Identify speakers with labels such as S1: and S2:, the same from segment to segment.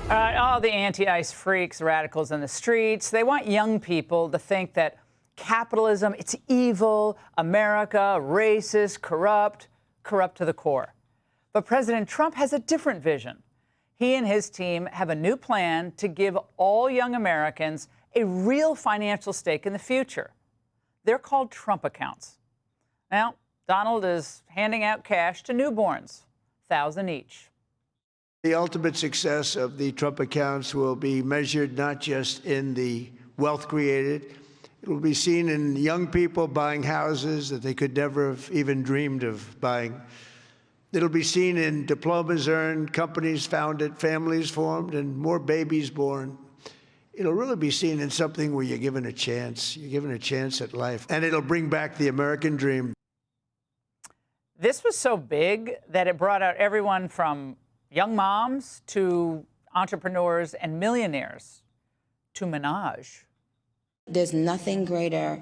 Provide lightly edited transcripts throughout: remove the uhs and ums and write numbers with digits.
S1: All the anti-ICE freaks, radicals in the streets, they want young people to think that capitalism, it's evil, America, racist, corrupt to the core. But President Trump has a different vision. He and his team have a new plan to give all young Americans a real financial stake in the future. They're called Trump accounts. Now, Donald is handing out cash to newborns, $1,000 each.
S2: The ultimate success of the Trump accounts will be measured not just in the wealth created. It will be seen in young people buying houses that they could never have even dreamed of buying. It'll be seen in diplomas earned, companies founded, families formed, and more babies born. It'll really be seen in something where you're given a chance. You're given a chance at life. And it'll bring back the American dream.
S1: This was so big that it brought out everyone from young moms to entrepreneurs and millionaires to Minaj.
S3: There's nothing greater,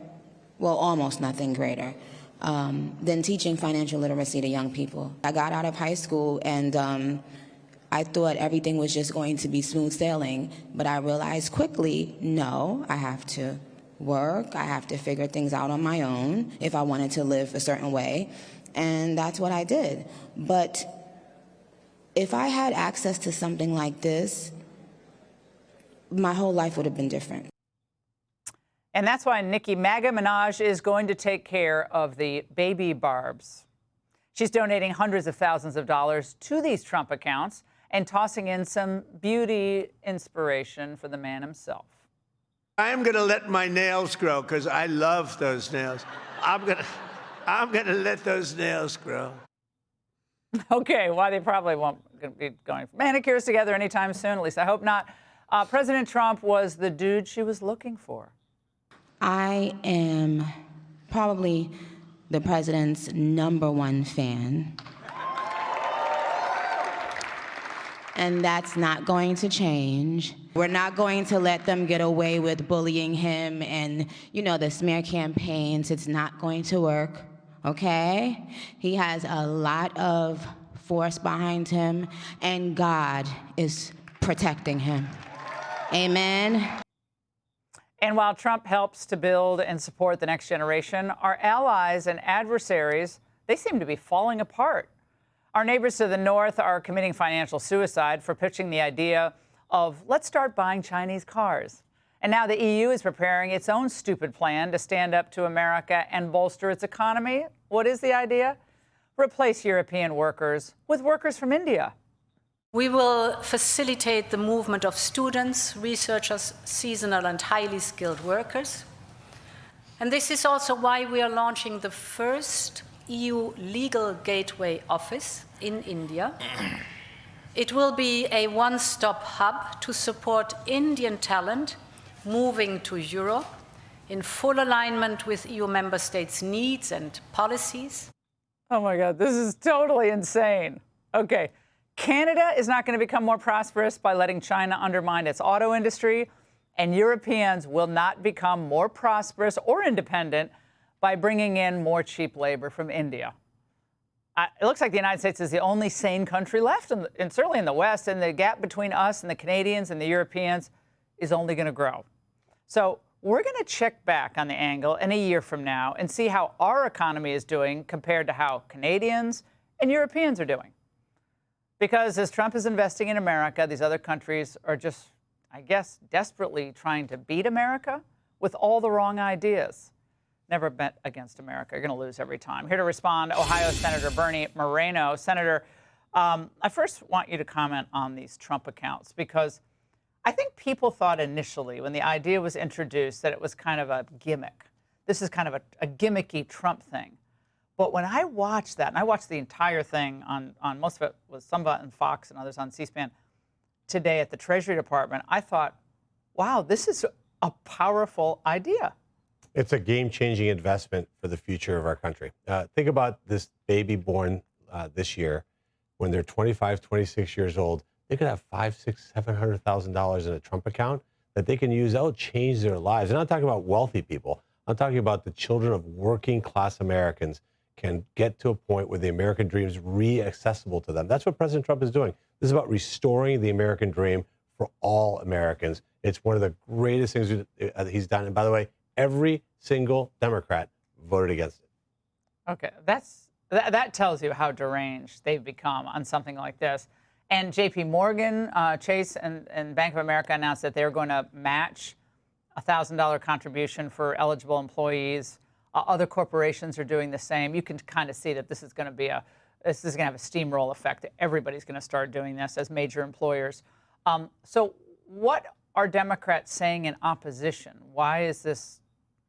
S3: well, almost nothing greater, than teaching financial literacy to young people. I got out of high school and I thought everything was just going to be smooth sailing, but I realized quickly, no, I have to work, I have to figure things out on my own if I wanted to live a certain way, and that's what I did. But if I had access to something like this, my whole life would have been different.
S1: And that's why Nicki Minaj is going to take care of the baby barbs. She's donating hundreds of thousands of dollars to these Trump accounts and tossing in some beauty inspiration for the man himself.
S2: I'm going to let my nails grow because I love those nails. I'm going to let those nails grow.
S1: Okay, well, they probably won't be going for manicures together anytime soon, at least I hope not. President Trump was the dude she was looking for.
S3: I am probably the president's #1 fan. And that's not going to change. We're not going to let them get away with bullying him and, you know, the smear campaigns. It's not going to work, okay? He has a lot of force behind him, and God is protecting him. Amen.
S1: And while Trump helps to build and support the next generation, our allies and adversaries, they seem to be falling apart. Our neighbors to the north are committing financial suicide for pitching the idea of let's start buying Chinese cars. And now the EU is preparing its own stupid plan to stand up to America and bolster its economy. What is the idea? Replace European workers with workers from India.
S4: We will facilitate the movement of students, researchers, seasonal and highly skilled workers. And this is also why we are launching the first EU legal gateway office in India. It will be a one-stop hub to support Indian talent moving to Europe in full alignment with EU member states' needs and policies.
S1: Oh my God, this is totally insane. Okay. Canada is not going to become more prosperous by letting China undermine its auto industry, and Europeans will not become more prosperous or independent by bringing in more cheap labor from India. It looks like the United States is the only sane country left, and certainly in the West, and the gap between us and the Canadians and the Europeans is only going to grow. So we're going to check back on the Angle in a year from now and see how our economy is doing compared to how Canadians and Europeans are doing. Because as Trump is investing in America, these other countries are just, I guess, desperately trying to beat America with all the wrong ideas. Never bet against America. You're going to lose every time. Here to respond, Ohio Senator Bernie Moreno. Senator, I first want you to comment on these Trump accounts, because I think people thought initially when the idea was introduced that it was kind of a gimmick. This is kind of a gimmicky Trump thing. But when I watched that, and I watched the entire thing on most of it was some on Fox and others on C-SPAN today at the Treasury Department, I thought, wow, this is a powerful idea.
S5: It's a game-changing investment for the future of our country. Think about this baby born this year. When they're 25, 26 years old, they could have $500,000, $600,000, $700,000 in a Trump account that they can use. That will change their lives. I'm not talking about wealthy people. I'm talking about the children of working-class Americans can get to a point where the American dream is re-accessible to them. That's what President Trump is doing. This is about restoring the American dream for all Americans. It's one of the greatest things he's done. And by the way, every single Democrat voted against it.
S1: Okay, that tells you how deranged they've become on something like this. And J.P. Morgan, Chase, and Bank of America announced that they're going to match a $1,000 contribution for eligible employees. Other corporations are doing the same. You can kind of see that this is going to have a steamroll effect. Everybody's going to start doing this as major employers. So what are Democrats saying in opposition? Why is this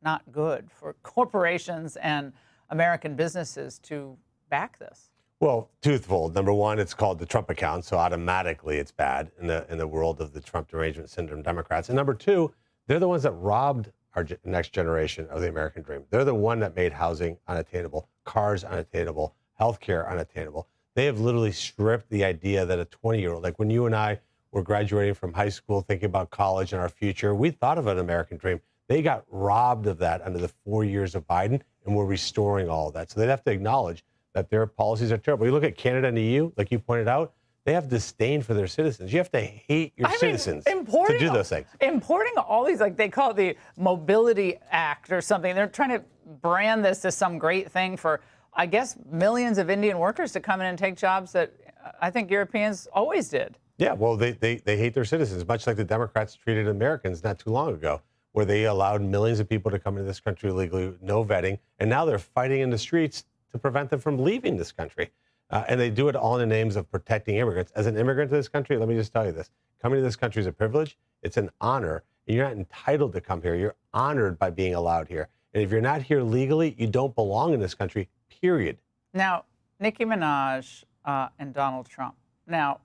S1: not good for corporations and American businesses to back this?
S5: Well, twofold. Number one, it's called the Trump account, so automatically it's bad in the world of the Trump derangement syndrome Democrats. And number two, they're the ones that robbed our next generation of the American dream. They're the one that made housing unattainable, cars unattainable, healthcare unattainable. They have literally stripped the idea that a 20-year-old, like when you and I were graduating from high school, thinking about college and our future, we thought of an American dream. They got robbed of that under the 4 years of Biden, and we're restoring all of that. So they'd have to acknowledge that their policies are terrible. You look at Canada and the EU, like you pointed out, they have disdain for their citizens. You have to hate your citizens to do those things.
S1: Importing all these, like they call it the Mobility Act or something. They're trying to brand this as some great thing for, I guess, millions of Indian workers to come in and take jobs that I think Europeans always did.
S5: Yeah, well, they hate their citizens, much like the Democrats treated Americans not too long ago, where they allowed millions of people to come into this country illegally, no vetting, and now they're fighting in the streets to prevent them from leaving this country. And they do it all in the names of protecting immigrants. As an immigrant to this country, let me just tell you this. Coming to this country is a privilege. It's an honor. And you're not entitled to come here. You're honored by being allowed here. And if you're not here legally, you don't belong in this country, period.
S1: Now, Nicki Minaj and Donald Trump. Now,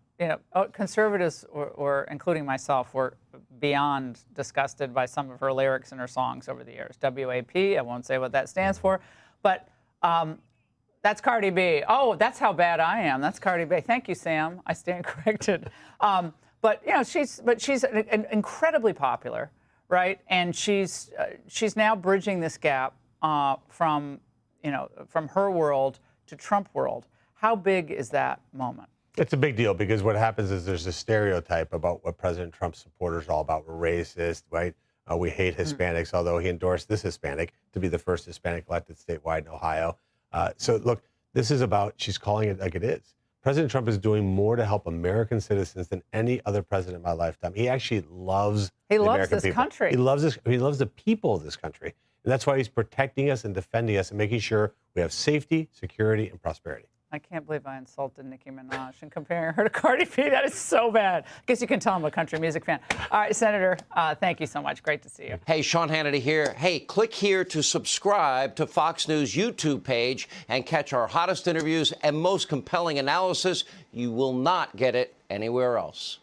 S1: conservatives, or including myself, were beyond disgusted by some of her lyrics in her songs over the years. WAP, I won't say what that stands for, but that's Cardi B. Oh, that's how bad I am. That's Cardi B. Thank you, Sam. I stand corrected. But she's incredibly popular, right? And she's now bridging this gap from her world to Trump world. How big is that moment?
S5: It's a big deal because what happens is there's a stereotype about what President Trump's supporters are all about. We're racist, right? We hate Hispanics, although he endorsed this Hispanic to be the first Hispanic elected statewide in Ohio. So look, this is about, she's calling it like it is. President Trump is doing more to help American citizens than any other president in my lifetime. He actually loves the American
S1: this
S5: people.
S1: country.
S5: He loves this. He loves the people of this country. And that's why he's protecting us and defending us and making sure we have safety, security, and prosperity.
S1: I can't believe I insulted Nicki Minaj and comparing her to Cardi B. That is so bad. I guess you can tell I'm a country music fan. All right, Senator, thank you so much. Great to see you.
S6: Hey, Sean Hannity here. Hey, click here to subscribe to Fox News YouTube page and catch our hottest interviews and most compelling analysis. You will not get it anywhere else.